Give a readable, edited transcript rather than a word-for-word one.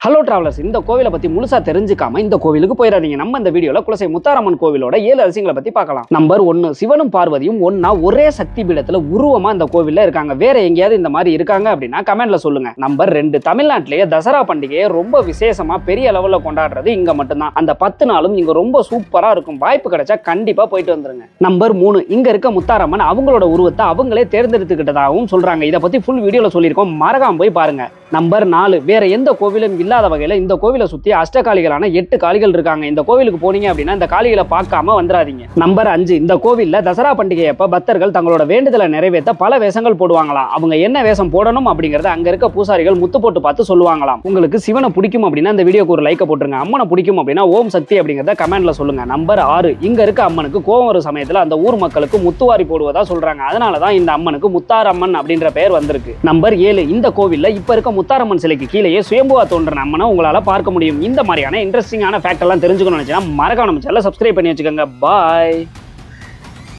Hello travellers, இந்த கோவிலை பத்தி முழுசா தெரிஞ்சுக்காம இந்த கோவிலுக்கு போயிடாதீங்க. நம்ம இந்த வீடியோல குலசை முத்தாரம்மன் கோவிலோட 7 அதிசயங்களை பத்தி பார்க்கலாம். நம்பர் 1, சிவனும் பார்வதியும் ஒன்னா ஒரே சக்தி பீடத்துல உருவமா இந்த கோவில்ல இருக்காங்க. வேற எங்கேயாவது இந்த மாதிரி இருக்காங்க அப்படின்னா கமெண்ட்ல சொல்லுங்க. நம்பர் 2, தமிழ்நாட்டிலேயே தசரா பண்டிகையை ரொம்ப விசேஷமா பெரிய லெவல்ல கொண்டாடுறது இங்க மட்டும்தான். அந்த 10 நாளும் இங்க ரொம்ப சூப்பரா இருக்கும். வாய்ப்பு கிடைச்சா கண்டிப்பா போயிட்டு வந்துருங்க. நம்பர் 3, இங்க இருக்க முத்தாரம்மன் அவங்களோட உருவத்தை அவங்களே தேர்ந்தெடுத்துக்கிட்டதாகவும் சொல்றாங்க. இதை பத்தி ஃபுல் வீடியோல சொல்லியிருக்கோம், மறக்காம போய் பாருங்க. நம்பர் 4, வேற எந்த கோவிலும் இல்லாத வகையில இந்த கோவிலை சுத்தி அஷ்டகாளிகளான 8 காளிகள் இருக்காங்க. இந்த கோவிலுக்கு போனீங்க அப்படின்னா இந்த காளிகளை பார்க்காம வந்துடாதீங்க. நம்பர் 5, இந்த கோவில்ல தசரா பண்டிகையப்ப பக்தர்கள் தங்களோட வேண்டுதலை நிறைவேற்ற பல வேஷங்கள் போடுவாங்களாம். அவங்க என்ன வேஷம் போடணும் அப்படிங்கறத அங்க இருக்க பூசாரிகள் முத்து போட்டு பார்த்து சொல்லுவாங்களாம். உங்களுக்கு சிவனை பிடிக்கும் அப்படின்னா இந்த வீடியோக்கு ஒரு லைக் போட்டுருங்க. அம்மனை பிடிக்கும் அப்படின்னா ஓம் சக்தி அப்படிங்கறத கமெண்ட்ல சொல்லுங்க. நம்பர் 6, இங்க இருக்க அம்மனுக்கு கோவம் வரும் சமயத்துல அந்த ஊர் மக்களுக்கு முத்துவாரி போடுவதா சொல்றாங்க. அதனாலதான் இந்த அம்மனுக்கு முத்தாரம்மன் அப்படின்ற பெயர் வந்திருக்கு. நம்பர் 7, இந்த கோவில்ல இப்ப இருக்க முத்தாரம்மன் சிலைக்கு கீழே சுயம்புவா தோன்ற அம்மனை உங்களால பார்க்க முடியும். இந்த மாதிரியான இன்ட்ரெஸ்டிங்கான ஃபேக்ட் எல்லாம் தெரிஞ்சுக்கணும்னு நினைச்சா மறக்காம நம்ம சேனலை சப்ஸ்கிரைப் பண்ணி வச்சுக்கோங்க. பாய்.